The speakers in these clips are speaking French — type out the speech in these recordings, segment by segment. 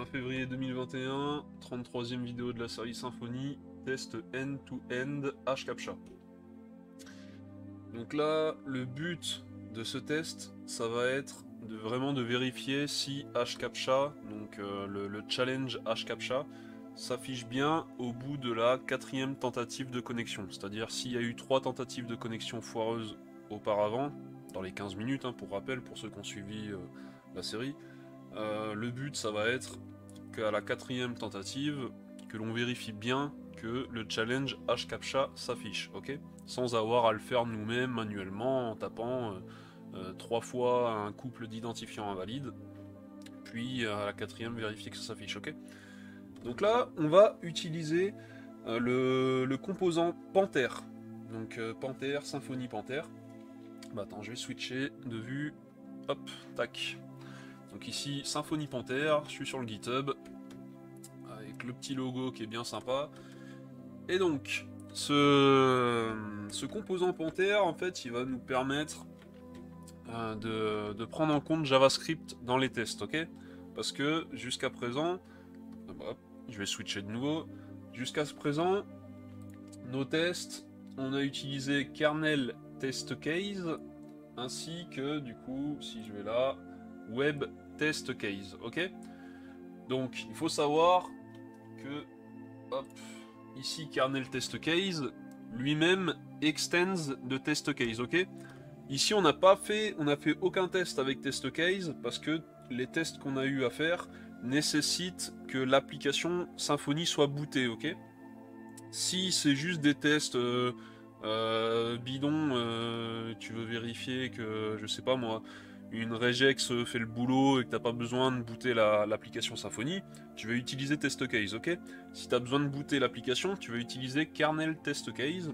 20 février 2021, 33e vidéo de la série Symfony, test end-to-end HCAPTCHA. Donc là, le but de ce test, ça va être vraiment de vérifier si HCAPTCHA, donc le challenge HCAPTCHA, s'affiche bien au bout de la 4e tentative de connexion. C'est-à-dire s'il y a eu 3 tentatives de connexion foireuses auparavant, dans les 15 minutes, pour rappel, pour ceux qui ont suivi la série, le but, ça va être qu'à la 4e tentative, que l'on vérifie bien que le challenge HCAPTCHA s'affiche, ok, sans avoir à le faire nous-mêmes manuellement en tapant 3 fois un couple d'identifiants invalides, puis à la 4e vérifier que ça s'affiche, ok. Donc là, on va utiliser le composant Panther, donc Panther, Symfony Panther. Bah attends, je vais switcher de vue, hop, tac. Donc ici, Symfony Panther, je suis sur le GitHub, avec le petit logo qui est bien sympa. Et donc, ce composant Panther, en fait, il va nous permettre de prendre en compte JavaScript dans les tests, ok? Parce que jusqu'à présent, hop, je vais switcher de nouveau, jusqu'à présent, nos tests, on a utilisé kernel test case, ainsi que, du coup, si je vais là, web test case, ok? Donc, il faut savoir que, hop, ici, kernel test case, lui-même extends de test case, ok? Ici, on n'a fait aucun test avec test case, parce que les tests qu'on a eu à faire nécessitent que l'application Symfony soit bootée, ok? Si c'est juste des tests bidons, tu veux vérifier que, je sais pas moi, une regex fait le boulot et que t'as pas besoin de booter l'application Symfony, tu vas utiliser test case, ok? Si tu as besoin de booter l'application, tu vas utiliser kernel test case.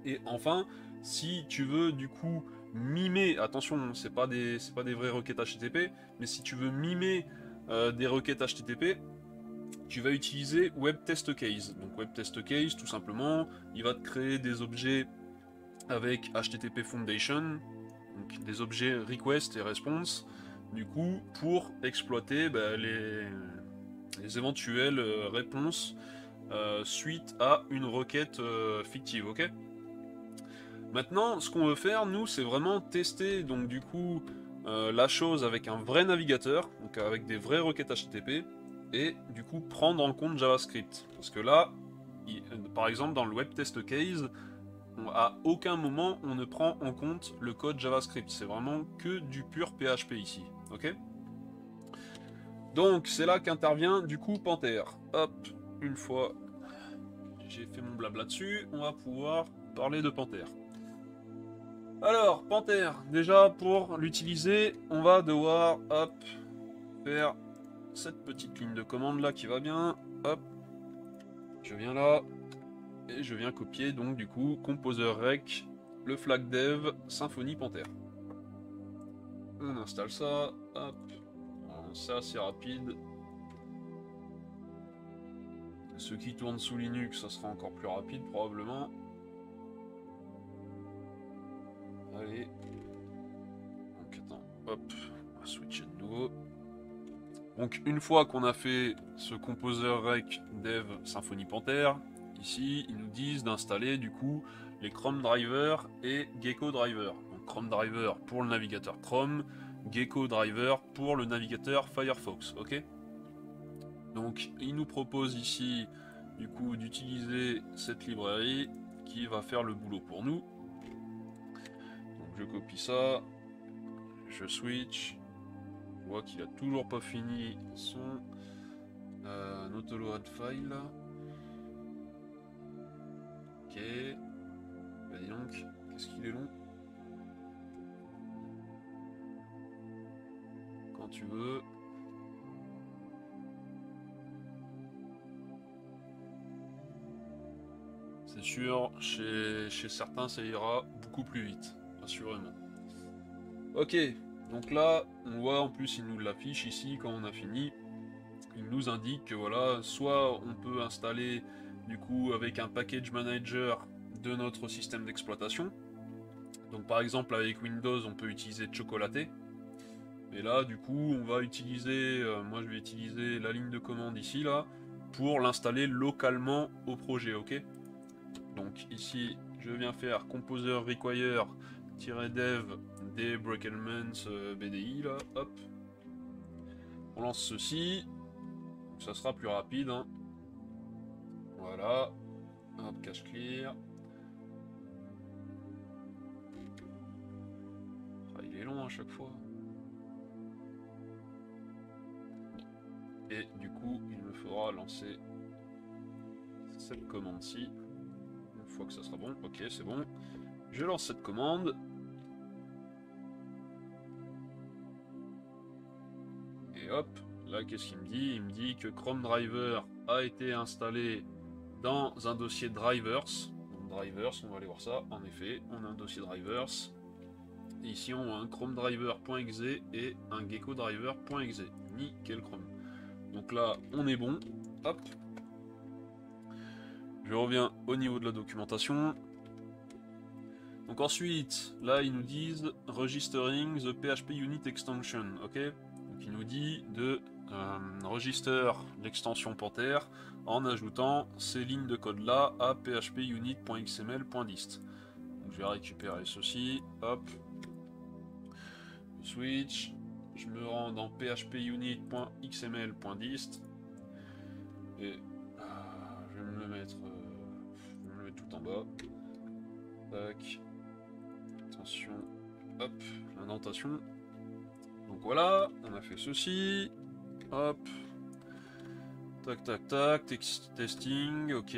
Et enfin, si tu veux du coup mimer, attention, c'est pas des vraies requêtes HTTP, mais si tu veux mimer des requêtes HTTP, tu vas utiliser web test case. Donc web test case, tout simplement, il va te créer des objets avec HTTP Foundation, donc des objets request et response, du coup, pour exploiter les éventuelles réponses suite à une requête fictive, ok? Maintenant, ce qu'on veut faire, nous, c'est vraiment tester, donc du coup, la chose avec un vrai navigateur, donc avec des vraies requêtes HTTP, et du coup, prendre en compte JavaScript. Parce que là, par exemple, dans le web test case, à aucun moment on ne prend en compte le code JavaScript. C'est vraiment que du pur PHP ici, ok? Donc, c'est là qu'intervient, du coup, Panther. Hop, une fois j'ai fait mon blabla dessus, on va pouvoir parler de Panther. Alors, Panther, déjà pour l'utiliser, on va devoir, hop, faire cette petite ligne de commande là qui va bien. Hop, je viens là, et je viens copier donc du coup composer rec, le flag dev, Symfony Panther. On installe ça, hop, c'est assez rapide. Ceux qui tournent sous Linux, ça sera encore plus rapide probablement. Allez. Donc attends, hop, on va switcher de nouveau. Donc une fois qu'on a fait ce composer rec dev Symfony Panther, ici ils nous disent d'installer du coup les Chrome Driver et Gecko Driver. Donc Chrome Driver pour le navigateur Chrome, Gecko Driver pour le navigateur Firefox, ok? Donc il nous propose ici du coup d'utiliser cette librairie qui va faire le boulot pour nous. Donc je copie ça, je switch. Je vois qu'il a toujours pas fini son autoload file. Ok. Bah dis donc, qu'est-ce qu'il est long. Quand tu veux. C'est sûr, chez certains ça ira beaucoup plus vite, assurément. Ok, donc là, on voit en plus il nous l'affiche ici quand on a fini. Il nous indique que voilà, soit on peut installer du coup avec un package manager de notre système d'exploitation. Donc par exemple avec Windows on peut utiliser Chocolaté. Et là, du coup, on va utiliser, moi je vais utiliser la ligne de commande ici, là, pour l'installer localement au projet, ok? Donc ici, je viens faire composer require-dev des break-elements BDI, là, hop. On lance ceci, ça sera plus rapide, hein. Voilà, hop, cache clear. Ah, il est long à chaque fois. Et du coup, il me faudra lancer cette commande-ci. Une fois que ça sera bon, ok, c'est bon. Je lance cette commande. Et hop, là, qu'est-ce qu'il me dit? Il me dit que Chrome Driver a été installé dans un dossier drivers. Donc drivers, on va aller voir ça. En effet, on a un dossier drivers. Et ici, on a un Chrome Driver.exe et un Gecko Driver.exe. Nickel Chrome. Donc là, on est bon. Hop. Je reviens au niveau de la documentation. Donc ensuite, là, ils nous disent registering the PHP unit extension. Ok. Donc il nous dit de register l'extension Panther en ajoutant ces lignes de code là à phpunit.xml.dist. Donc je vais récupérer ceci. Hop. Switch. Je me rends dans phpunit.xml.dist et je vais me le mettre, tout en bas. Tac. Attention. Hop, l'indentation. Donc voilà, on a fait ceci. Hop. Tac, tac, tac. Testing, ok.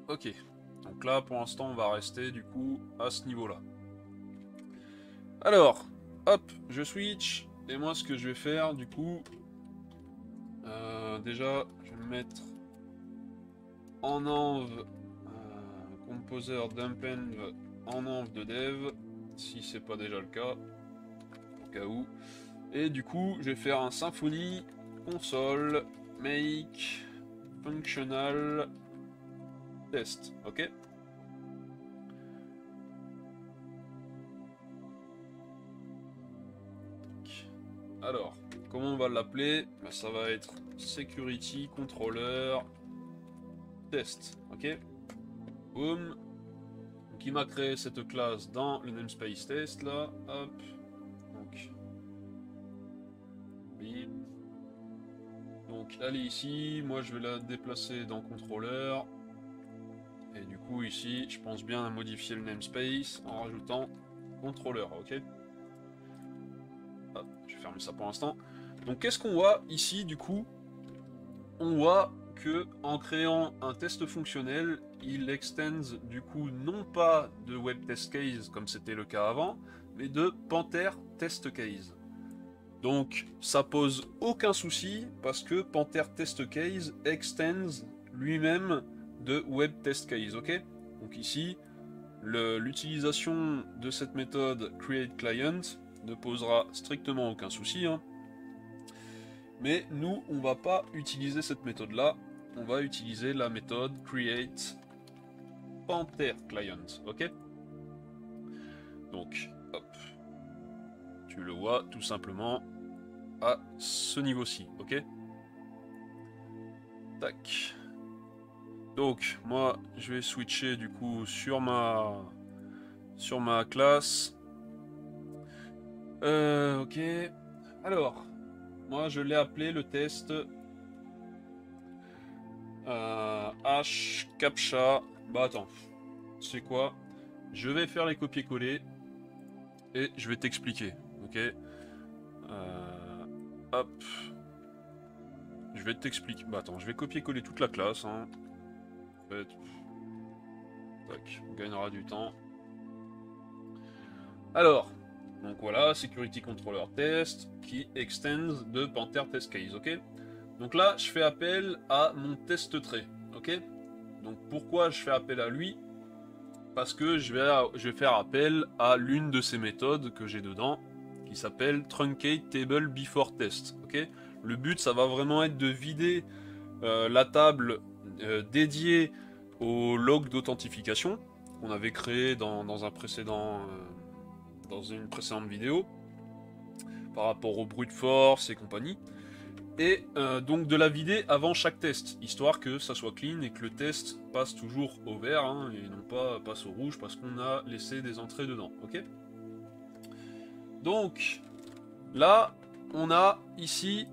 Ok. Donc là, pour l'instant, on va rester du coup à ce niveau-là. Alors, hop, je switch. Et moi, ce que je vais faire, du coup, déjà, je vais me mettre en env composer dumpenv en env de dev, si c'est pas déjà le cas, au cas où. Et du coup, je vais faire un Symfony console make functional test, ok? Alors, comment on va l'appeler? Bah, ça va être security controller test, ok? Boom. Donc il m'a créé cette classe dans le namespace test là, hop. Donc, oui. Donc elle est ici, moi je vais la déplacer dans contrôleur. Et du coup ici, je pense bien à modifier le namespace en rajoutant contrôleur, ok? Hop, je vais fermer ça pour l'instant. Donc qu'est-ce qu'on voit ici du coup? On voit que en créant un test fonctionnel, il extends du coup non pas de web test case comme c'était le cas avant, mais de Panther test case. Donc ça pose aucun souci parce que Panther test case extends lui-même de web test case, ok? Donc ici, l'utilisation de cette méthode create client ne posera strictement aucun souci, hein. Mais nous, on va pas utiliser cette méthode-là. On va utiliser la méthode create Panther client, ok? Donc, hop. Tu le vois tout simplement à ce niveau-ci, ok? Tac. Donc, moi, je vais switcher du coup sur ma classe. Ok. Alors, moi, je l'ai appelé le test HCAPTCHA. Bah attends, c'est quoi? Je vais faire les copier-coller et je vais t'expliquer, ok? Hop. Je vais t'expliquer. Bah attends, je vais copier-coller toute la classe, hein. En fait, tac, on gagnera du temps. Alors, donc voilà, Security Controller Test qui extends de Panther Test Case, ok? Donc là, je fais appel à mon test trait, ok? Donc pourquoi je fais appel à lui? Parce que je vais faire appel à l'une de ces méthodes que j'ai dedans, qui s'appelle Truncate Table Before Test, ok? Le but, ça va vraiment être de vider la table dédiée au log d'authentification qu'on avait créé dans un précédent dans une précédente vidéo, par rapport au brute force et compagnie. Et donc de la vider avant chaque test, histoire que ça soit clean et que le test passe toujours au vert, hein, et non pas passe au rouge parce qu'on a laissé des entrées dedans, ok? Donc, là, on a ici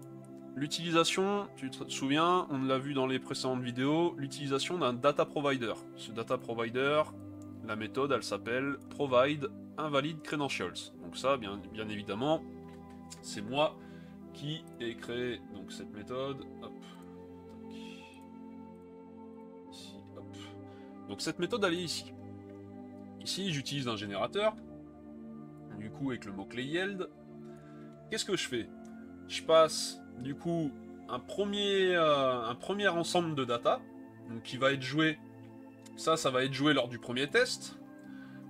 l'utilisation, tu te souviens, on l'a vu dans les précédentes vidéos, l'utilisation d'un data provider. Ce data provider, la méthode, elle s'appelle provide invalid credentials. Donc ça, bien évidemment, c'est moi qui ai créé donc cette méthode. Hop, tac. Ici, hop. Donc cette méthode, elle est ici. Ici, j'utilise un générateur, du coup avec le mot-clé yield. Qu'est-ce que je fais? Je passe du coup un premier ensemble de data, donc qui va être joué. Ça va être joué lors du premier test.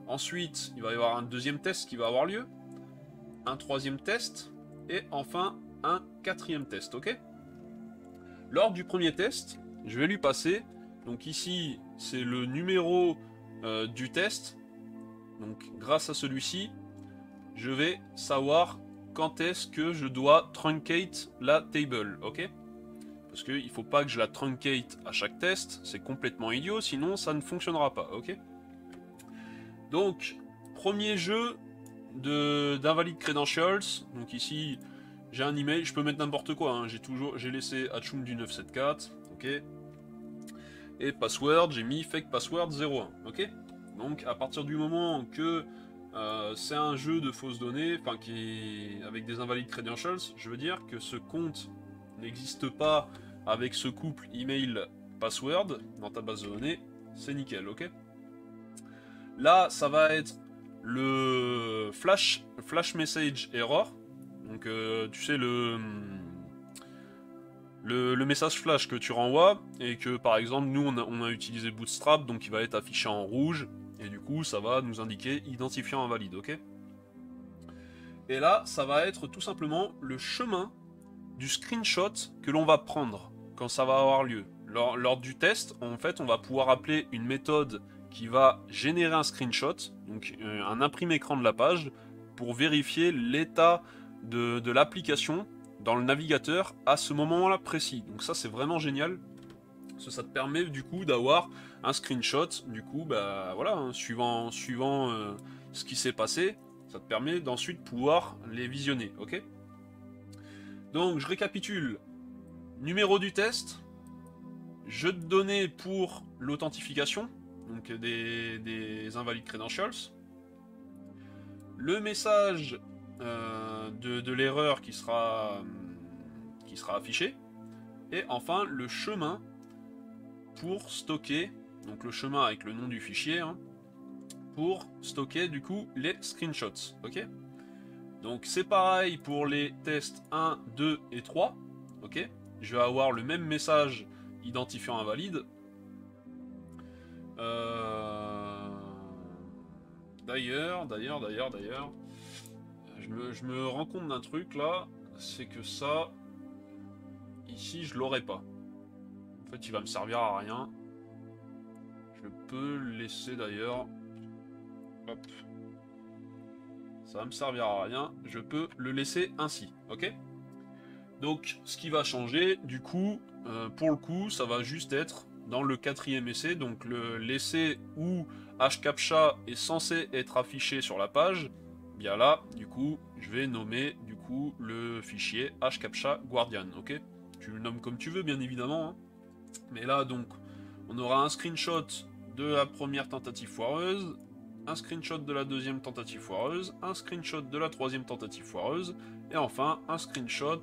Ensuite, il va y avoir un deuxième test qui va avoir lieu, un troisième test, et enfin un quatrième test, ok? Lors du premier test, je vais lui passer, donc ici c'est le numéro du test, donc grâce à celui-ci, je vais savoir quand est-ce que je dois truncate la table, ok? Parce qu'il ne faut pas que je la truncate à chaque test, c'est complètement idiot, sinon ça ne fonctionnera pas, ok? Donc, premier jeu d'invalid credentials, donc ici j'ai un email, je peux mettre n'importe quoi, hein. J'ai laissé Achum du 974, ok? Et password, j'ai mis fake password 01, ok? Donc à partir du moment que c'est un jeu de fausses données, enfin avec des invalides credentials, je veux dire que ce compte n'existe pas avec ce couple email password dans ta base de données, c'est nickel, ok? Là, ça va être le flash message error. Donc tu sais le message flash que tu renvoies et que par exemple nous on a utilisé Bootstrap, donc il va être affiché en rouge et du coup ça va nous indiquer identifiant invalide, ok? Et là ça va être tout simplement le chemin du screenshot que l'on va prendre quand ça va avoir lieu. Lors du test, en fait on va pouvoir appeler une méthode qui va générer un screenshot, donc un imprimé écran de la page, pour vérifier l'état de l'application dans le navigateur à ce moment-là précis. Donc ça c'est vraiment génial. Ça te permet du coup d'avoir un screenshot, du coup bah voilà, hein, suivant ce qui s'est passé, ça te permet d'ensuite pouvoir les visionner, ok? Donc je récapitule. Numéro du test, jeu de données pour l'authentification, donc des invalid credentials, le message de l'erreur qui sera affiché, et enfin le chemin pour stocker, donc le chemin avec le nom du fichier, hein, pour stocker du coup les screenshots, ok? Donc c'est pareil pour les tests 1, 2 et 3, ok? Je vais avoir le même message identifiant invalide. D'ailleurs, je me rends compte d'un truc là, c'est que ça, ici, je l'aurai pas. En fait, il va me servir à rien. Je peux le laisser d'ailleurs. Hop. Ça va me servir à rien. Je peux le laisser ainsi, ok? Donc, ce qui va changer, du coup, pour le coup, ça va juste être dans le quatrième essai, donc l'essai où hCAPTCHA est censé être affiché sur la page. Bien là, du coup, je vais nommer du coup le fichier hCAPTCHA Guardian, ok? Tu le nommes comme tu veux, bien évidemment, hein. Mais là, donc, on aura un screenshot de la première tentative foireuse, un screenshot de la deuxième tentative foireuse, un screenshot de la troisième tentative foireuse, et enfin un screenshot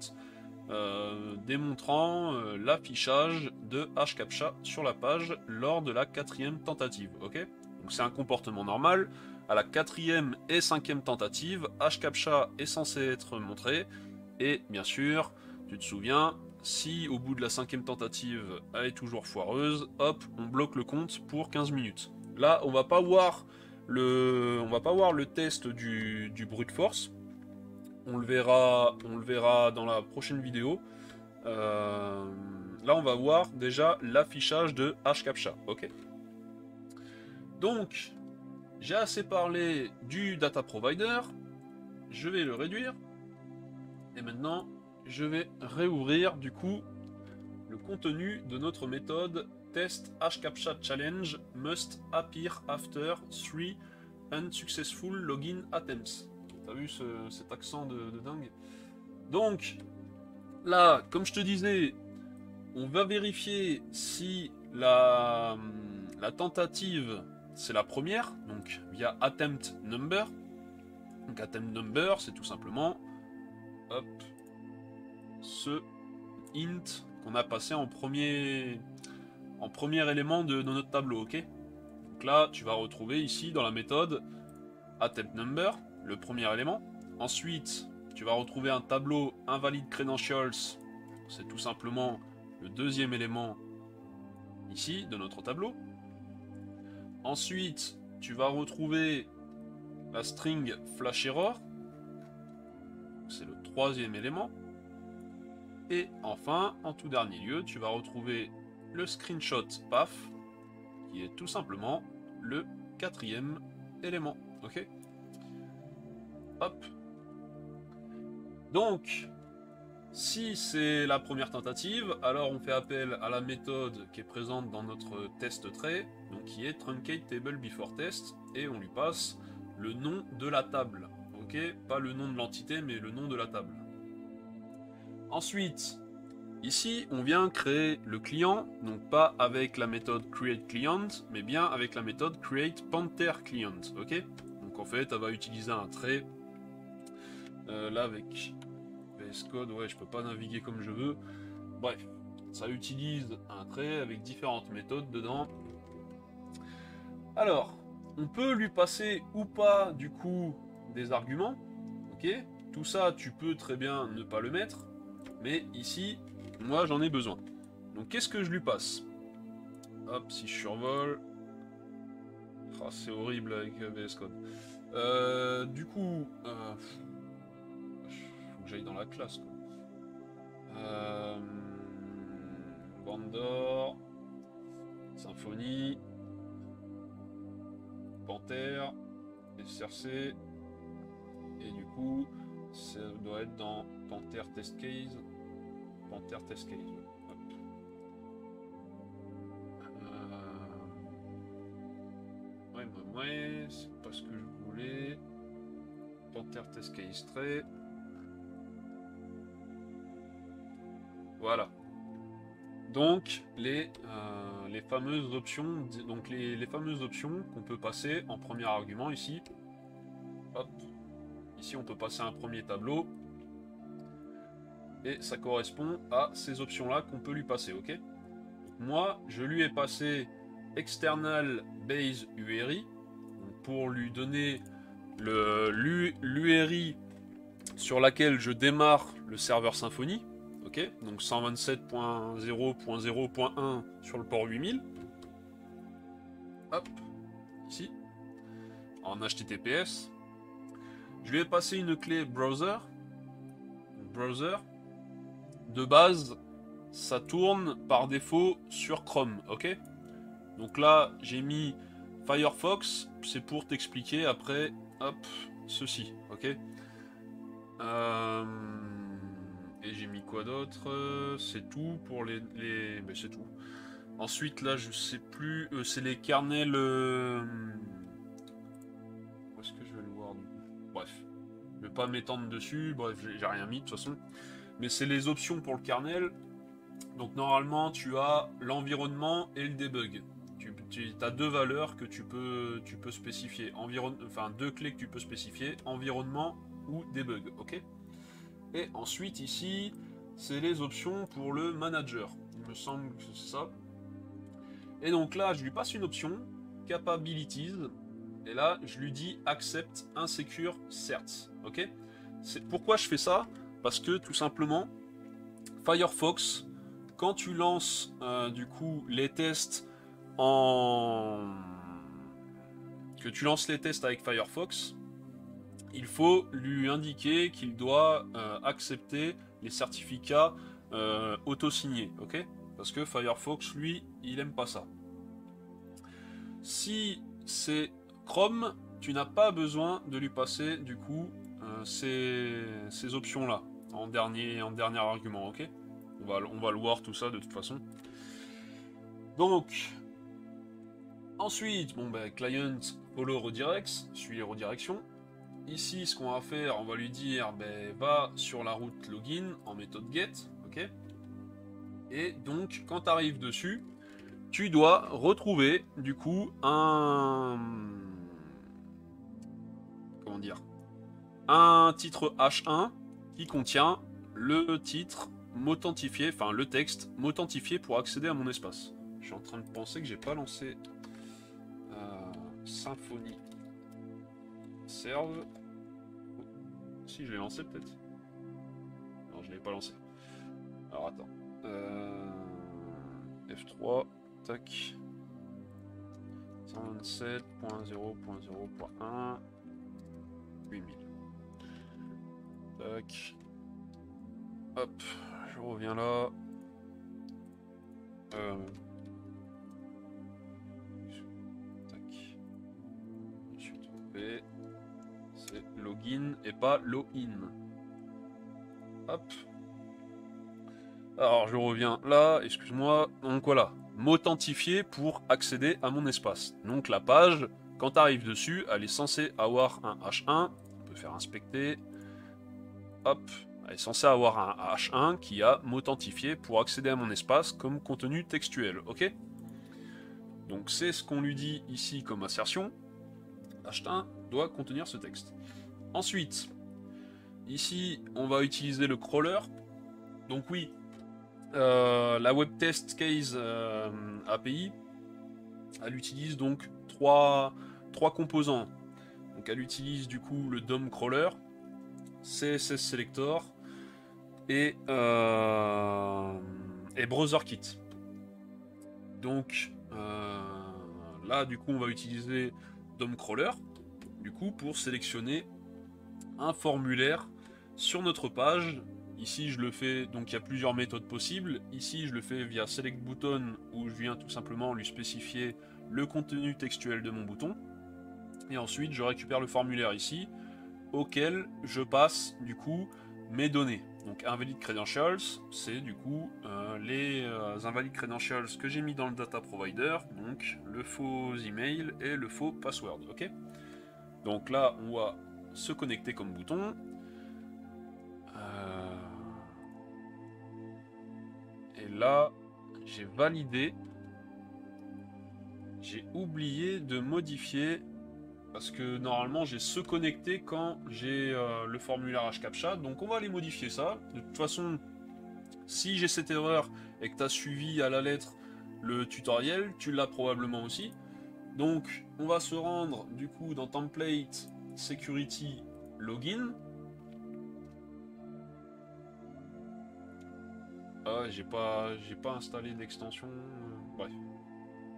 démontrant l'affichage de hCAPTCHA sur la page lors de la quatrième tentative, ok? Donc c'est un comportement normal. À la quatrième et cinquième tentative, hCAPTCHA est censé être montré, et bien sûr, tu te souviens, si au bout de la cinquième tentative elle est toujours foireuse, hop, on bloque le compte pour 15 minutes. Là, on va pas voir le test du brute force. On le verra dans la prochaine vidéo. Là, on va voir déjà l'affichage de hCAPTCHA, ok? Donc, j'ai assez parlé du data provider, je vais le réduire, et maintenant je vais réouvrir du coup le contenu de notre méthode test hashcaptcha challenge must appear after 3 unsuccessful login attempts. T'as vu cet accent de dingue? Donc là, comme je te disais, on va vérifier si la tentative c'est la première, donc via attempt number. Donc attempt number, c'est tout simplement hop, ce int qu'on a passé en premier élément de notre tableau, ok? Donc là, tu vas retrouver ici dans la méthode attempt number, le premier élément. Ensuite, tu vas retrouver un tableau invalid credentials, c'est tout simplement le deuxième élément ici de notre tableau. Ensuite, tu vas retrouver la string flash error, c'est le troisième élément. Et enfin, en tout dernier lieu, tu vas retrouver le screenshot path, qui est tout simplement le quatrième élément. Ok? Hop. Donc, si c'est la première tentative, alors on fait appel à la méthode qui est présente dans notre test trait, donc qui est truncate table before test, et on lui passe le nom de la table. Ok? Pas le nom de l'entité, mais le nom de la table. Ensuite, ici, on vient créer le client, donc pas avec la méthode createClient, mais bien avec la méthode createPantherClient, ok? Donc en fait, elle va utiliser un trait. Là, avec VS Code, ouais, je peux pas naviguer comme je veux. Bref, ça utilise un trait avec différentes méthodes dedans. Alors, on peut lui passer ou pas, du coup, des arguments, ok? Tout ça, tu peux très bien ne pas le mettre, mais ici, moi j'en ai besoin. Donc qu'est-ce que je lui passe? Hop, si je survole. Oh, c'est horrible avec VS Code. Du coup, faut que j'aille dans la classe, quoi. Bandor, Symfony, Panther, SRC, et du coup, ça doit être dans Panther Test Case. Panther Test Case, ouais. Ouais, c'est pas ce que je voulais. Panther Test Case trait. Voilà. Donc les fameuses options, donc les fameuses options qu'on peut passer en premier argument ici. Hop. Ici on peut passer un premier tableau. Et ça correspond à ces options-là qu'on peut lui passer, ok? Moi, je lui ai passé external base URI pour lui donner l'URI sur laquelle je démarre le serveur Symfony, ok? Donc 127.0.0.1 sur le port 8000. Hop, ici, en HTTPS. Je lui ai passé une clé browser. Browser. De base, ça tourne par défaut sur Chrome, ok? Donc là, j'ai mis Firefox, c'est pour t'expliquer après, hop, ceci, ok? Et j'ai mis quoi d'autre? C'est tout pour les... Ben, c'est tout. Ensuite, là, je sais plus, c'est les kernels... Où est-ce que je vais le voir? Bref, je vais pas m'étendre dessus, bref, j'ai rien mis de toute façon. Mais c'est les options pour le kernel. Donc normalement, tu as l'environnement et le debug. Tu as deux valeurs que tu peux spécifier. Enfin, deux clés que tu peux spécifier. Environnement ou debug. Ok. Et ensuite, ici, c'est les options pour le manager. Il me semble que c'est ça. Et donc là, je lui passe une option. Capabilities. Et là, je lui dis Accept Insecure Certs. Ok. Pourquoi je fais ça? Parce que tout simplement, Firefox, quand tu lances du coup les tests que tu lances les tests avec Firefox, il faut lui indiquer qu'il doit accepter les certificats auto-signés, ok? Parce que Firefox, lui, il aime pas ça. Si c'est Chrome, tu n'as pas besoin de lui passer du coup ces options-là en dernier argument, ok? On va le voir tout ça de toute façon. Donc, ensuite, bon ben, client follow redirects, suit les redirections. Ici, ce qu'on va faire, on va lui dire, ben, va sur la route login en méthode get, ok? Et donc, quand tu arrives dessus, tu dois retrouver, du coup, comment dire? Un titre H1 qui contient le titre m'authentifié, enfin le texte m'authentifié pour accéder à mon espace. Je suis en train de penser que j'ai pas lancé Symfony Serve. Si, je l'ai lancé peut-être. Non, je l'avais pas lancé. Alors attends. F3, tac. 127.0.0.1 8000. Tac. Hop, je reviens là. Tac. Je suis trompé. C'est login et pas login. Hop. Alors je reviens là, excuse-moi. Donc voilà, m'authentifier pour accéder à mon espace. Donc la page, quand tu arrives dessus, elle est censée avoir un H1. On peut faire inspecter. Hop, elle est censée avoir un H1 qui a m'authentifier pour accéder à mon espace comme contenu textuel, ok? Donc c'est ce qu'on lui dit ici comme assertion. H1 doit contenir ce texte. Ensuite, ici, on va utiliser le crawler. Donc oui, la web test case API, elle utilise donc trois composants. Donc elle utilise du coup le DOM crawler, CSS selector et BrowserKit. Donc là du coup on va utiliser DOM crawler du coup pour sélectionner un formulaire sur notre page. Ici je le fais, donc il y a plusieurs méthodes possibles. Ici je le fais via select button où je viens tout simplement lui spécifier le contenu textuel de mon bouton. Et ensuite je récupère le formulaire ici auquel je passe du coup mes données. Donc invalid credentials, c'est du coup les invalid credentials que j'ai mis dans le data provider, donc le faux email et le faux password, ok? Donc là on va se connecter comme bouton. Et là, j'ai validé. J'ai oublié de modifier parce que normalement j'ai se connecter quand j'ai le formulaire HCAPTCHA. Donc on va aller modifier ça. De toute façon, si j'ai cette erreur et que tu as suivi à la lettre le tutoriel, tu l'as probablement aussi. Donc on va se rendre du coup dans Template Security Login. Ah, j'ai pas installé d'extension. Bref.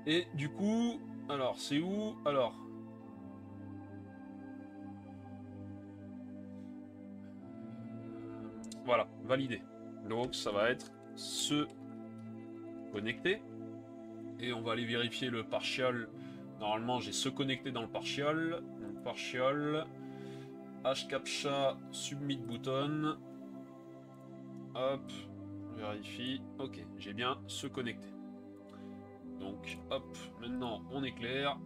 Et du coup, alors c'est où? Alors. Voilà, validé. Donc ça va être se connecter. Et on va aller vérifier le partial. Normalement j'ai se connecter dans le partial. Donc partial. HCAPTCHA submit button. Hop. Vérifie. Ok, j'ai bien se connecter. Donc hop, maintenant on est clair.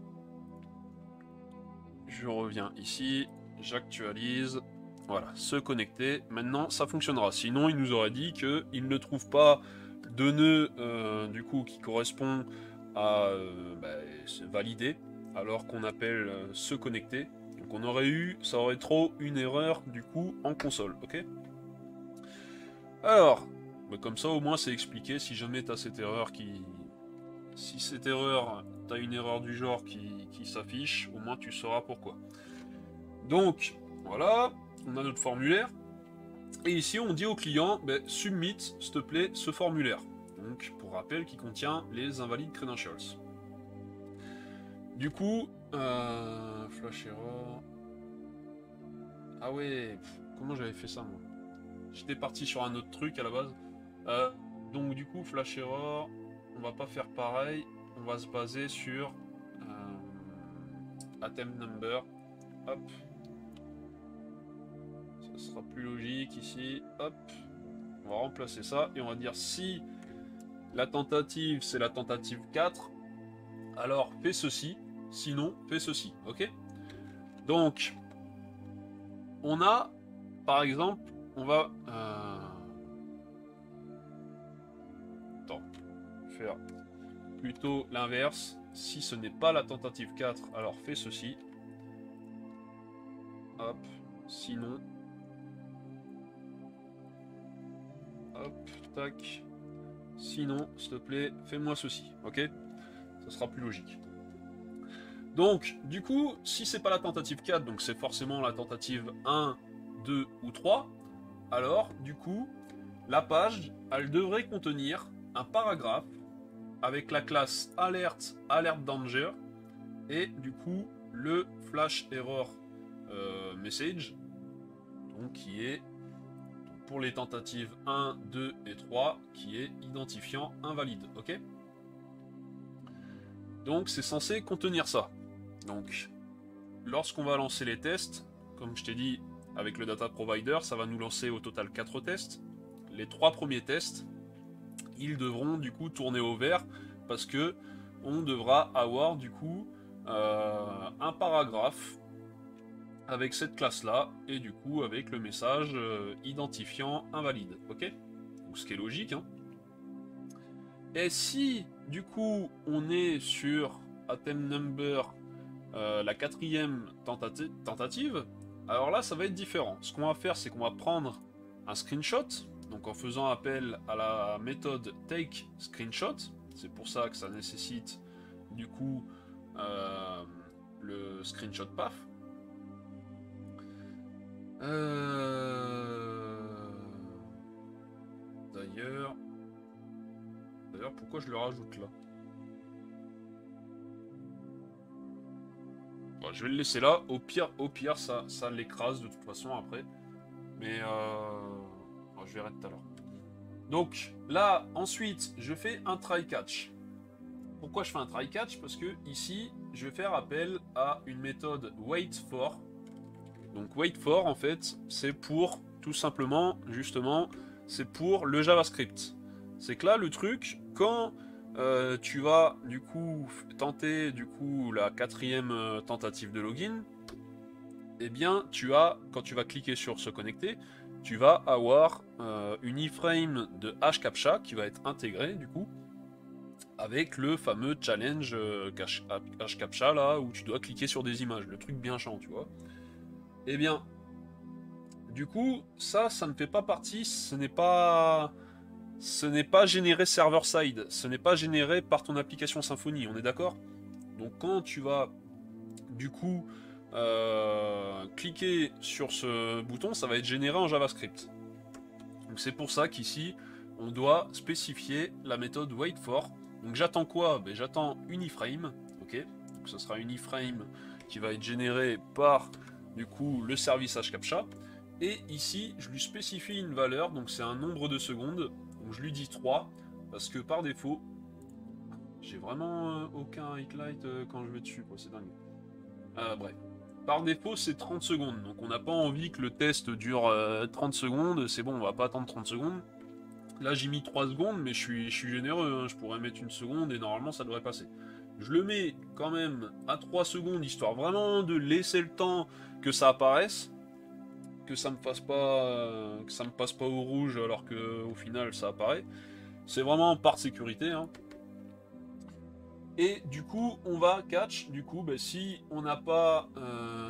Je reviens ici, j'actualise. Voilà, se connecter. Maintenant ça fonctionnera. Sinon il nous aurait dit qu'il ne trouve pas de nœud du coup qui correspond à valider alors qu'on appelle se connecter. Donc on aurait eu, ça aurait trop une erreur du coup en console, ok? Alors, comme ça au moins c'est expliqué si jamais tu as cette erreur qui... Si cette erreur, tu as une erreur du genre qui s'affiche, au moins tu sauras pourquoi. Donc, voilà, on a notre formulaire. Et ici on dit au client, submit s'il te plaît ce formulaire. Donc, pour rappel, qui contient les invalides credentials. Du coup, flash error... Ah ouais, comment j'avais fait ça moi? J'étais parti sur un autre truc à la base. Donc du coup, flash error, on va pas faire pareil. On va se baser sur Item number, hop. Ça sera plus logique ici, hop. On va remplacer ça et on va dire si la tentative c'est la tentative 4, alors fais ceci, sinon fais ceci, ok? Donc, on a, par exemple, on va... Attends, faire plutôt l'inverse. Si ce n'est pas la tentative 4, alors fais ceci. Hop, sinon... Hop, tac. Sinon, s'il te plaît, fais-moi ceci, ok? Ça sera plus logique. Donc, du coup, si c'est pas la tentative 4, donc c'est forcément la tentative 1, 2 ou 3, alors, du coup, la page, elle devrait contenir un paragraphe avec la classe alert, alert danger, et du coup, le flash error message, donc qui est pour les tentatives 1, 2 et 3, qui est identifiant invalide, ok? Donc c'est censé contenir ça. Donc, lorsqu'on va lancer les tests, comme je t'ai dit, avec le data provider, ça va nous lancer au total 4 tests. Les 3 premiers tests, ils devront du coup tourner au vert, parce que on devra avoir du coup un paragraphe avec cette classe-là, et du coup avec le message identifiant invalide, ok? Donc, ce qui est logique, hein. Et si, du coup, on est sur item number, la 4e tentative, alors là, ça va être différent. Ce qu'on va faire, c'est qu'on va prendre un screenshot, donc en faisant appel à la méthode take screenshot. C'est pour ça que ça nécessite, du coup, le screenshot path. D'ailleurs, pourquoi je le rajoute là? Bon, je vais le laisser là. Au pire, ça l'écrase de toute façon après. Mais bon, je verrai tout à l'heure. Donc là, ensuite, je fais un try catch. Pourquoi je fais un try catch? Parce que ici, je vais faire appel à une méthode wait for. Donc wait for, en fait, c'est pour tout simplement, justement, c'est pour le JavaScript. C'est que là, le truc, quand tu vas du coup tenter du coup la 4e tentative de login, eh bien, quand tu vas cliquer sur se connecter, tu vas avoir une iframe de hCAPTCHA qui va être intégrée du coup avec le fameux challenge hCAPTCHA là où tu dois cliquer sur des images, le truc bien chiant, tu vois. Eh bien, du coup, ça ne fait pas partie, ce n'est pas généré server-side, ce n'est pas généré par ton application Symfony, on est d'accord? Donc quand tu vas, du coup, cliquer sur ce bouton, ça va être généré en JavaScript. Donc c'est pour ça qu'ici, on doit spécifier la méthode waitFor. Donc j'attends quoi? Ben, j'attends une iframe, ok? Donc ce sera une iframe qui va être générée par, du coup, le service hCAPTCHA. Et ici, je lui spécifie une valeur, donc c'est un nombre de secondes. Donc je lui dis 3, parce que par défaut, j'ai vraiment aucun highlight quand je vais dessus, quoi, c'est dingue. Bref. Par défaut, c'est 30 secondes, donc on n'a pas envie que le test dure 30 secondes, c'est bon, on va pas attendre 30 secondes. Là, j'ai mis 3 secondes, mais je suis généreux, hein, je pourrais mettre une seconde et normalement ça devrait passer. Je le mets quand même à 3 secondes, histoire vraiment de laisser le temps que ça apparaisse, que ça me passe pas au rouge alors que au final ça apparaît. C'est vraiment par sécurité, hein. Et du coup, on va catch, du coup, bah, si on n'a pas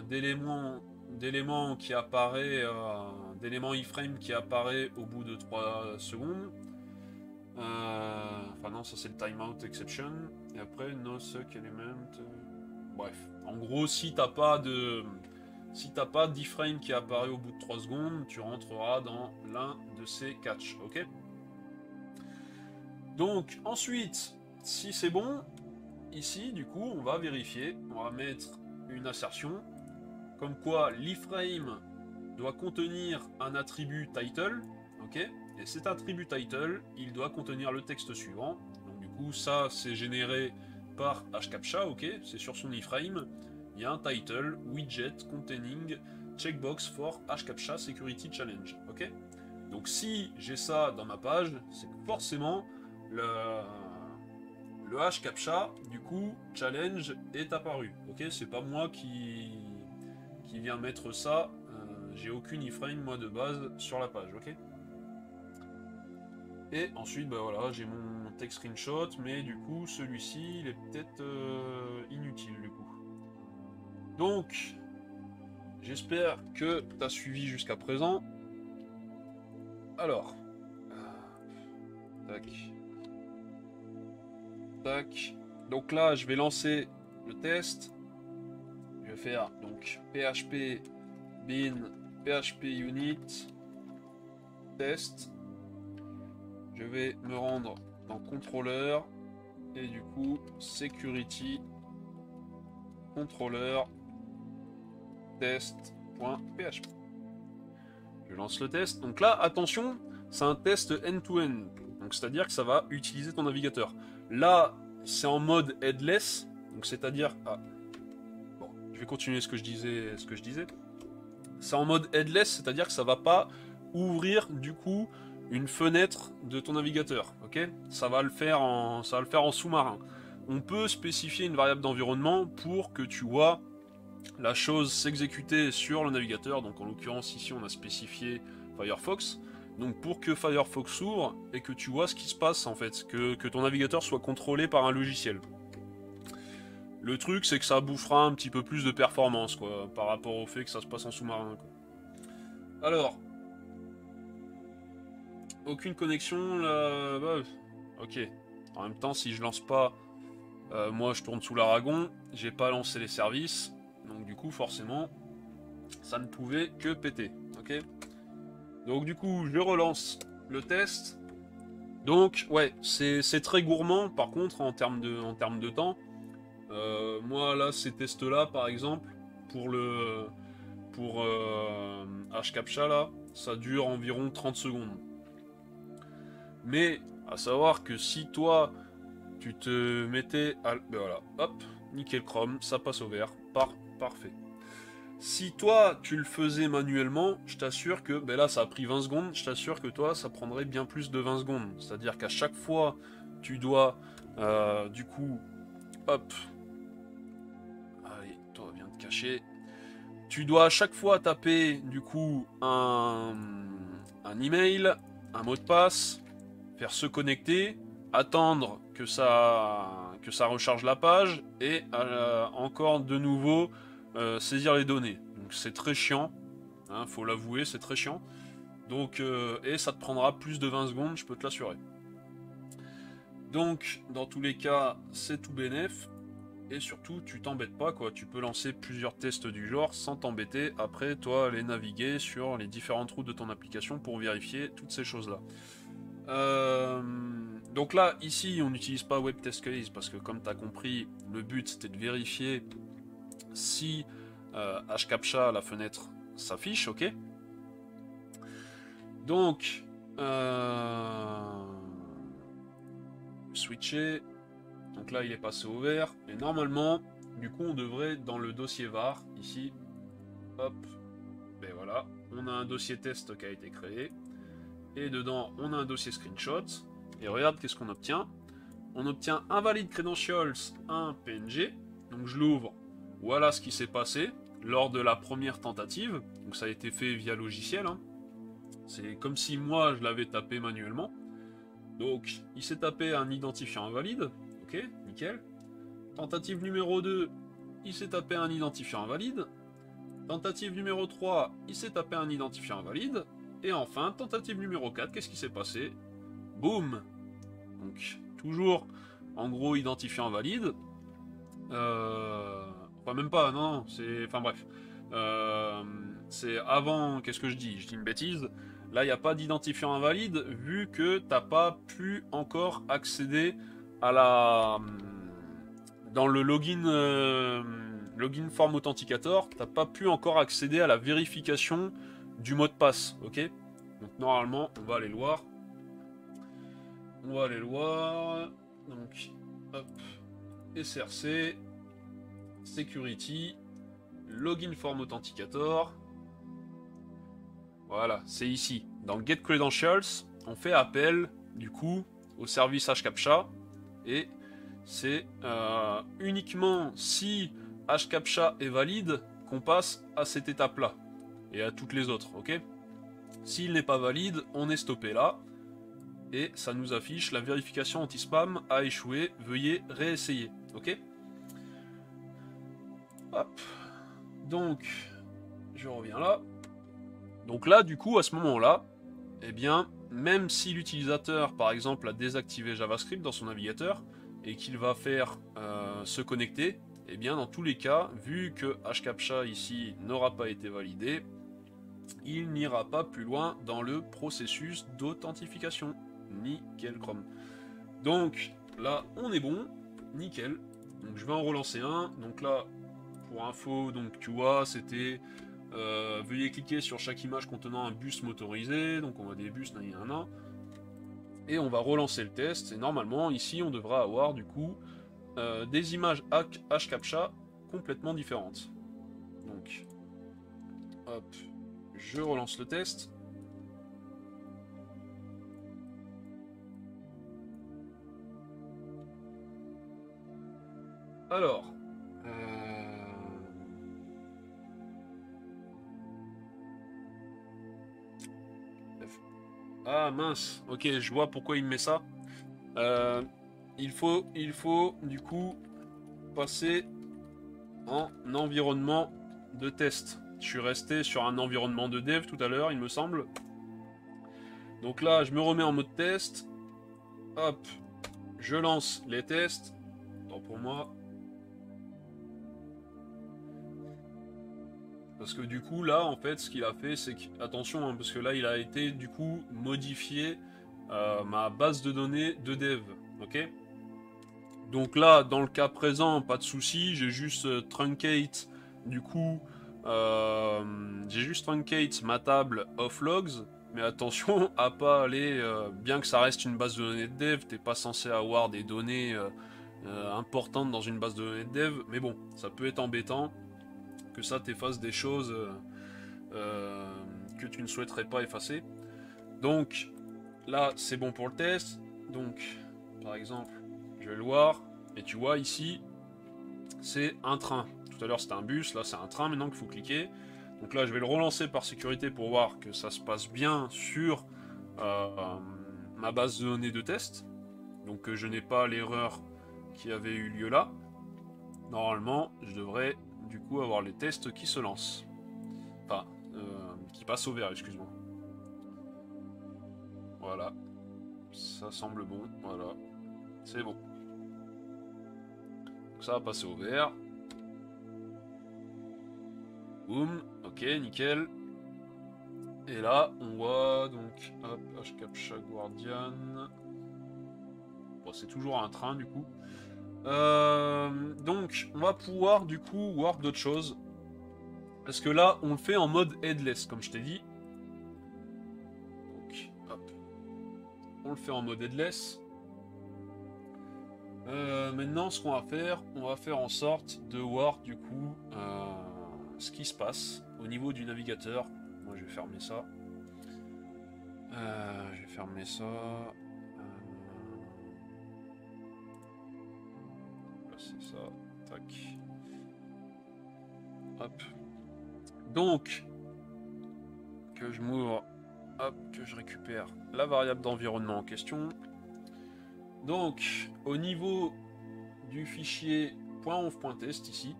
d'élément qui apparaît, d'élément iframe qui apparaît au bout de 3 secondes. Enfin non, ça c'est le timeout exception. Et après, no suck element. Bref, en gros, si t'as pas d'iframe qui apparaît au bout de 3 secondes, tu rentreras dans l'un de ces catch, ok? Donc ensuite, si c'est bon, ici du coup on va vérifier, on va mettre une assertion comme quoi l'iframe doit contenir un attribut title, ok? Et cet attribut title, il doit contenir le texte suivant. Donc du coup ça c'est généré par hCAPTCHA, ok? C'est sur son iframe. il y a un title widget containing checkbox for hash captcha security challenge. Ok? Donc si j'ai ça dans ma page, c'est que forcément le hash captcha du coup challenge est apparu. Ok? C'est pas moi qui viens mettre ça. J'ai aucune iframe moi de base sur la page. Ok? Et ensuite, bah voilà, j'ai mon text screenshot, mais du coup, celui-ci, il est peut-être inutile du coup. Donc, j'espère que tu as suivi jusqu'à présent. Alors, tac, tac. Donc là, je vais lancer le test. Je vais faire donc php bin php unit test. Je vais me rendre dans contrôleur et du coup security controller test.php. Je lance le test. Donc là, attention, c'est un test end-to-end. Donc c'est-à-dire que ça va utiliser ton navigateur. Là, c'est en mode headless. Donc c'est-à-dire... Ah. Bon, je vais continuer ce que je disais. C'est en mode headless, c'est-à-dire que ça va pas ouvrir du coup une fenêtre de ton navigateur. Ok? Ça va le faire en sous-marin. On peut spécifier une variable d'environnement pour que tu vois la chose s'exécuter sur le navigateur. Donc en l'occurrence ici on a spécifié Firefox. Donc pour que Firefox s'ouvre et que tu vois ce qui se passe en fait, que ton navigateur soit contrôlé par un logiciel. Le truc c'est que ça bouffera un petit peu plus de performance quoi, par rapport au fait que ça se passe en sous-marin. Alors, aucune connexion là. Bah, ok. En même temps, si je lance pas, moi je tourne sous l'Aragon, j'ai pas lancé les services, donc du coup forcément, ça ne pouvait que péter. Ok. Donc du coup, je relance le test. Donc ouais, c'est très gourmand. Par contre, en termes de temps, moi là, ces tests-là, par exemple, pour HCAPTCHA là, ça dure environ 30 secondes. Mais à savoir que si toi tu te mettais à... Ben voilà, hop, nickel chrome, ça passe au vert, parfait. Si toi tu le faisais manuellement, je t'assure que, ben là ça a pris 20 secondes, je t'assure que toi ça prendrait bien plus de 20 secondes. C'est-à-dire qu'à chaque fois tu dois du coup, hop, allez, toi viens te cacher. Tu dois à chaque fois taper du coup un email, un mot de passe, faire se connecter, attendre que ça recharge la page et encore de nouveau saisir les données. Donc c'est très chiant, hein, faut l'avouer, c'est très chiant. Donc et ça te prendra plus de 20 secondes, je peux te l'assurer. Donc dans tous les cas, c'est tout bénef. Et surtout, tu t'embêtes pas, quoi. Tu peux lancer plusieurs tests du genre sans t'embêter. Après, toi, aller naviguer sur les différentes routes de ton application pour vérifier toutes ces choses-là. Donc là, ici, on n'utilise pas Web Test Case parce que, comme tu as compris, le but c'était de vérifier si HCAPTCHA, la fenêtre, s'affiche, ok. Donc, switcher. Donc là, il est passé au vert. Et normalement, du coup, on devrait, dans le dossier var, ici, hop, ben voilà, on a un dossier test qui a été créé. Et dedans, on a un dossier screenshot. Et regarde qu'est-ce qu'on obtient. On obtient invalid credentials, un PNG. Donc je l'ouvre. Voilà ce qui s'est passé lors de la première tentative. Donc ça a été fait via logiciel. Hein. C'est comme si moi, je l'avais tapé manuellement. Donc, il s'est tapé un identifiant invalide. Ok, nickel. Tentative numéro 2, il s'est tapé un identifiant invalide. Tentative numéro 3, il s'est tapé un identifiant invalide. Et enfin, tentative numéro 4, qu'est-ce qui s'est passé? Boum. Donc, toujours, en gros, identifiant invalide. Enfin, même pas, non, c'est... Enfin, bref. C'est avant... Qu'est-ce que je dis? Je dis une bêtise. Là, il n'y a pas d'identifiant invalide, vu que t'as pas pu encore accéder à la... Dans le login form authenticator, t'as pas pu encore accéder à la vérification du mot de passe, ok? Donc normalement, on va aller le voir. Donc, hop, SRC, Security, login form authenticator. Voilà, c'est ici. Dans le get credentials, on fait appel du coup au service hCAPTCHA et c'est uniquement si hCAPTCHA est valide qu'on passe à cette étape-là et à toutes les autres, ok? S'il n'est pas valide, on est stoppé là et ça nous affiche la vérification anti-spam a échoué, veuillez réessayer, ok? Hop. Donc, je reviens là. Donc là, du coup, à ce moment-là, eh bien, même si l'utilisateur, par exemple, a désactivé JavaScript dans son navigateur et qu'il va faire se connecter, eh bien, dans tous les cas, vu que hCAPTCHA ici n'aura pas été validé, il n'ira pas plus loin dans le processus d'authentification. Nickel Chrome. Donc là, on est bon, nickel. Donc je vais en relancer un. Donc là, pour info, donc tu vois, c'était veuillez cliquer sur chaque image contenant un bus motorisé. Donc on va des bus, nan. Et on va relancer le test. Et normalement, ici, on devra avoir du coup des images hCAPTCHA complètement différentes. Donc, hop, je relance le test. Alors, ah mince, ok, je vois pourquoi il me met ça. Il faut du coup passer en environnement de test. Je suis resté sur un environnement de dev tout à l'heure, il me semble. Donc là, je me remets en mode test. Hop, je lance les tests. Tant pour moi. Parce que du coup, là, en fait, ce qu'il a fait, c'est que... Attention, hein, parce que là, il a été, du coup, modifié ma base de données de dev. Ok? Donc là, dans le cas présent, pas de souci. J'ai juste truncate, du coup... j'ai juste truncate ma table offlogs. Mais attention à pas aller... bien que ça reste une base de données de dev, t'es pas censé avoir des données importantes dans une base de données de dev. Mais bon, ça peut être embêtant que ça t'efface des choses que tu ne souhaiterais pas effacer. Donc là, c'est bon pour le test. Donc, par exemple, je vais le voir. Et tu vois ici, c'est un train. Tout à l'heure, c'était un bus. Là, c'est un train maintenant qu'il faut cliquer. Donc là, je vais le relancer par sécurité pour voir que ça se passe bien sur ma base de données de test. Donc que je n'ai pas l'erreur qui avait eu lieu là. Normalement, je devrais du coup avoir les tests qui se lancent. Enfin, qui passent au vert, excuse-moi. Voilà. Ça semble bon, voilà. C'est bon. Donc ça va passer au vert. Boum, ok, nickel. Et là, on voit donc, hop, hCAPTCHA Guardian. Bon, c'est toujours un train du coup. Donc, on va pouvoir du coup voir d'autres choses. Parce que là, on le fait en mode headless, comme je t'ai dit. Donc, hop. On le fait en mode headless. Maintenant, ce qu'on va faire, on va faire en sorte de voir du coup ce qui se passe au niveau du navigateur. Moi, je vais fermer ça. Je vais fermer ça. C'est ça. Tac. Hop. Donc, que je m'ouvre. Hop, que je récupère la variable d'environnement en question. Donc, au niveau du fichier .onv.test ici,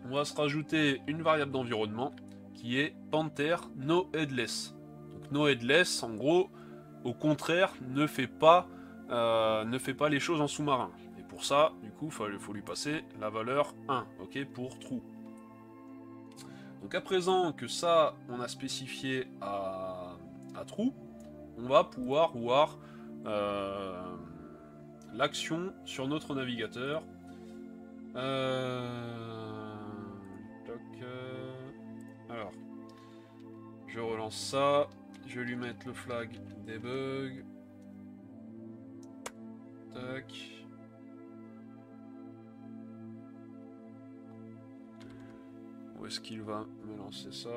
on va se rajouter une variable d'environnement qui est Panther noHeadless. Donc noHeadless, en gros, au contraire, ne fait pas les choses en sous-marin. Et pour ça, du coup, il faut lui passer la valeur 1, ok, pour true. Donc à présent que ça, on a spécifié à true, on va pouvoir voir l'action sur notre navigateur. Alors, je relance ça, je vais lui mettre le flag debug. Tac. est-ce qu'il va me lancer ça?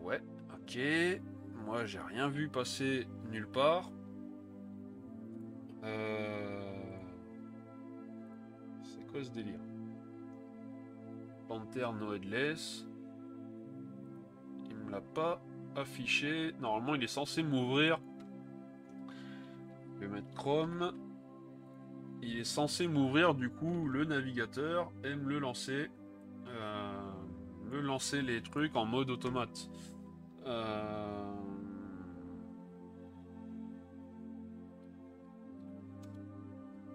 Ouais, ok. Moi, j'ai rien vu passer nulle part. C'est quoi ce délire? Panther no headless. Il me l'a pas affiché. Normalement, il est censé m'ouvrir. Je vais mettre Chrome. Il est censé m'ouvrir du coup le navigateur et me lancer les trucs en mode automate.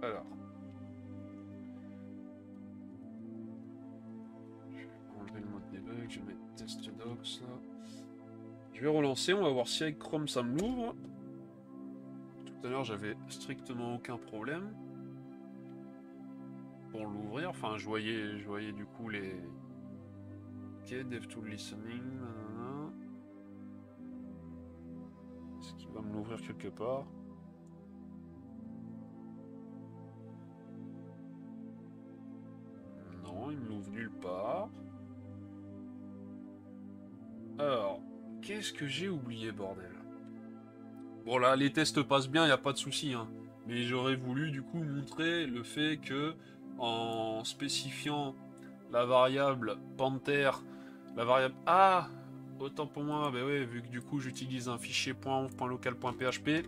Alors. Je vais enlever le mode debug, je vais mettre test docs là. Je vais relancer, on va voir si avec Chrome ça me l'ouvre. Tout à l'heure j'avais strictement aucun problème pour l'ouvrir. Enfin je voyais du coup les. Ok, DevTool Listening. Nanana. Est-ce qu'il va me l'ouvrir quelque part? Non, il me l'ouvre nulle part. Alors, qu'est-ce que j'ai oublié, bordel? Bon là, les tests passent bien, il n'y a pas de souci, hein. Mais j'aurais voulu du coup montrer le fait que en spécifiant la variable Panther, la variable... Ah! Autant pour moi, ben ouais, vu que du coup j'utilise un fichier .local.php,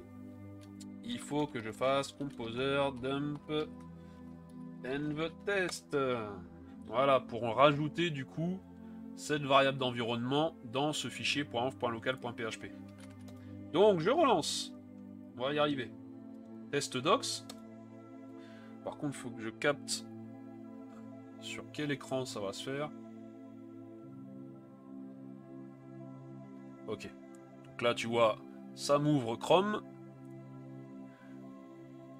il faut que je fasse composer dump env test. Voilà, pour en rajouter du coup cette variable d'environnement dans ce fichier .local.php. Donc je relance. On va y arriver. Test docs. Par contre, il faut que je capte sur quel écran ça va se faire. Ok. Donc là, tu vois, ça m'ouvre Chrome.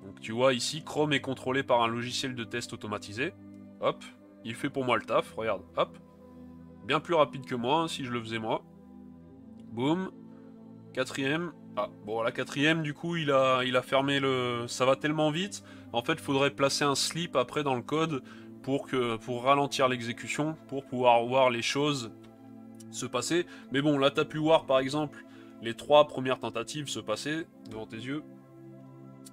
Donc tu vois ici, Chrome est contrôlé par un logiciel de test automatisé. Hop, il fait pour moi le taf, regarde, hop. Bien plus rapide que moi, hein, si je le faisais moi. Boum. Quatrième. Ah, bon, la quatrième, du coup, il a fermé le... Ça va tellement vite. En fait, il faudrait placer un slip après dans le code pour ralentir l'exécution, pour pouvoir voir les choses se passer. Mais bon, là, tu as pu voir, par exemple, les 3 premières tentatives se passer devant tes yeux.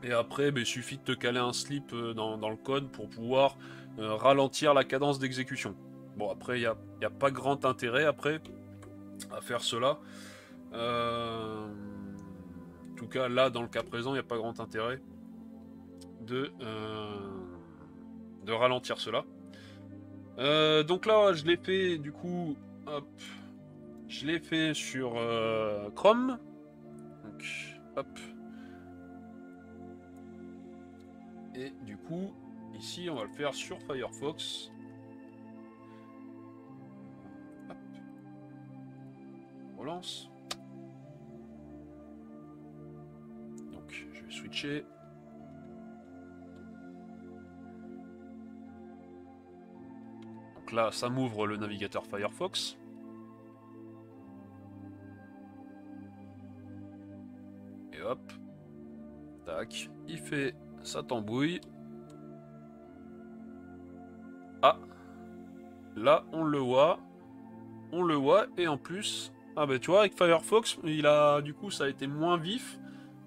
Et après, il suffit de te caler un slip dans le code pour pouvoir ralentir la cadence d'exécution. Bon, après, il n'y a pas grand intérêt après à faire cela. En tout cas, là, dans le cas présent, il n'y a pas grand intérêt de ralentir cela. Donc là, je l'ai fait, du coup, hop, je l'ai fait sur Chrome. Donc, hop. Et du coup, ici, on va le faire sur Firefox. Hop. Relance. Donc, je vais switcher. Donc là, ça m'ouvre le navigateur Firefox. Et hop. Tac. Il fait sa tambouille. Ah. Là, on le voit. On le voit. Et en plus... Ah bah tu vois, avec Firefox, du coup, ça a été moins vif.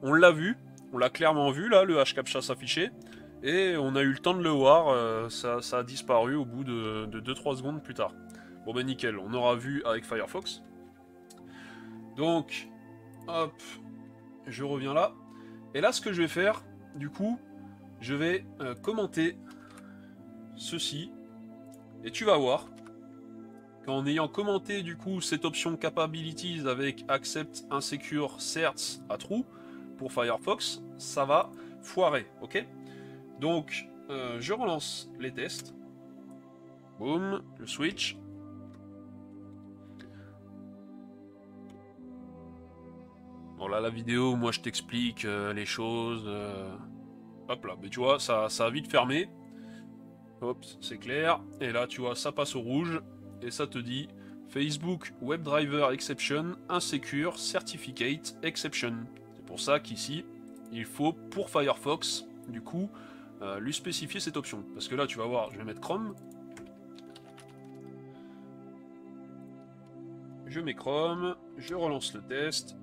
On l'a vu. On l'a clairement vu, là, le HCAPTCHA s'afficher. Et on a eu le temps de le voir. Ça a disparu au bout de 2-3 secondes plus tard. Bon bah nickel, on aura vu avec Firefox. Donc, hop, je reviens là. Et là, ce que je vais faire, du coup, je vais commenter ceci. Et tu vas voir qu'en ayant commenté, du coup, cette option Capabilities avec Accept Insecure Certs à True pour Firefox, ça va foirer, ok? Donc, je relance les tests. Boum, le switch. Bon là, la vidéo, moi je t'explique les choses. Hop là, mais tu vois, ça a vite fermé. Hop, c'est clair. Et là, tu vois, ça passe au rouge. Et ça te dit Facebook WebDriver Exception Insecure Certificate Exception. C'est pour ça qu'ici, il faut, pour Firefox, du coup, lui spécifier cette option. Parce que là, tu vas voir, je vais mettre Chrome. Je mets Chrome, je relance le test.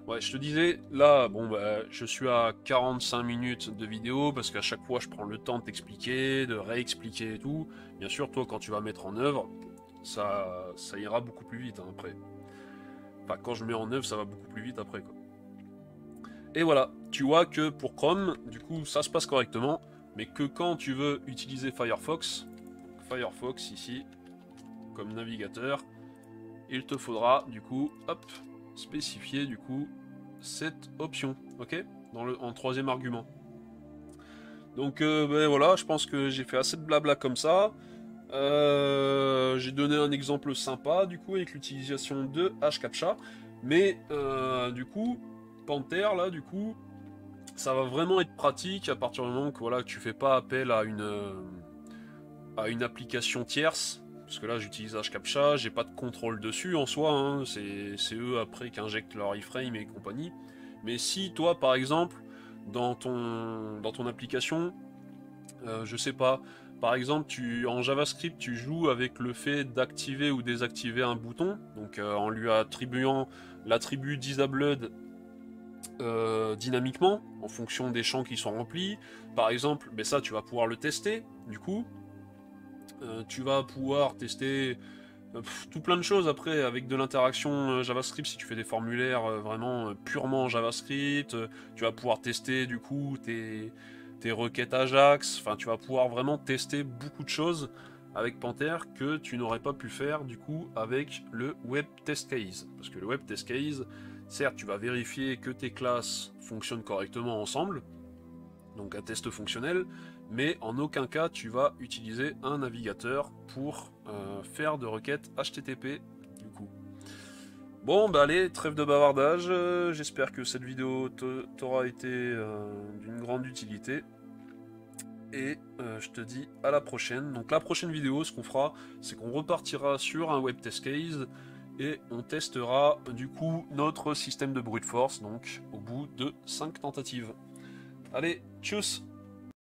Ouais, je te disais, là, bon, bah, je suis à 45 minutes de vidéo parce qu'à chaque fois, je prends le temps de t'expliquer, de réexpliquer et tout. Bien sûr, toi, quand tu vas mettre en œuvre, ça ira beaucoup plus vite hein, après. Enfin, quand je mets en œuvre, ça va beaucoup plus vite après, quoi. Et voilà, tu vois que pour Chrome, du coup, ça se passe correctement, mais que quand tu veux utiliser Firefox, ici, comme navigateur, il te faudra, du coup, hop, spécifier, du coup, cette option, ok, en troisième argument. Donc ben voilà, je pense que j'ai fait assez de blabla comme ça. J'ai donné un exemple sympa du coup avec l'utilisation de HCAPTCHA, mais du coup, Panther là du coup, ça va vraiment être pratique à partir du moment que voilà, tu fais pas appel à une application tierce. Parce que là j'utilise HCAPTCHA, j'ai pas de contrôle dessus en soi, hein, c'est eux après qui injectent leur iframe et compagnie. Mais si toi par exemple, dans ton application, je sais pas, par exemple en JavaScript tu joues avec le fait d'activer ou désactiver un bouton, donc en lui attribuant l'attribut disabled dynamiquement, en fonction des champs qui sont remplis. Par exemple, ben ça tu vas pouvoir le tester, du coup. Tu vas pouvoir tester tout plein de choses après avec de l'interaction JavaScript si tu fais des formulaires vraiment purement JavaScript. Tu vas pouvoir tester du coup tes requêtes Ajax. Enfin, tu vas pouvoir vraiment tester beaucoup de choses avec Panther que tu n'aurais pas pu faire du coup avec le Web Test Case. Parce que le Web Test Case, certes, tu vas vérifier que tes classes fonctionnent correctement ensemble, donc un test fonctionnel, mais en aucun cas tu vas utiliser un navigateur pour faire de requêtes HTTP du coup. Bon bah allez, trêve de bavardage, j'espère que cette vidéo t'aura été d'une grande utilité. Et je te dis à la prochaine. Donc la prochaine vidéo, ce qu'on fera, c'est qu'on repartira sur un web test case et on testera du coup notre système de brute force, donc au bout de 5 tentatives. Allez, tchuss!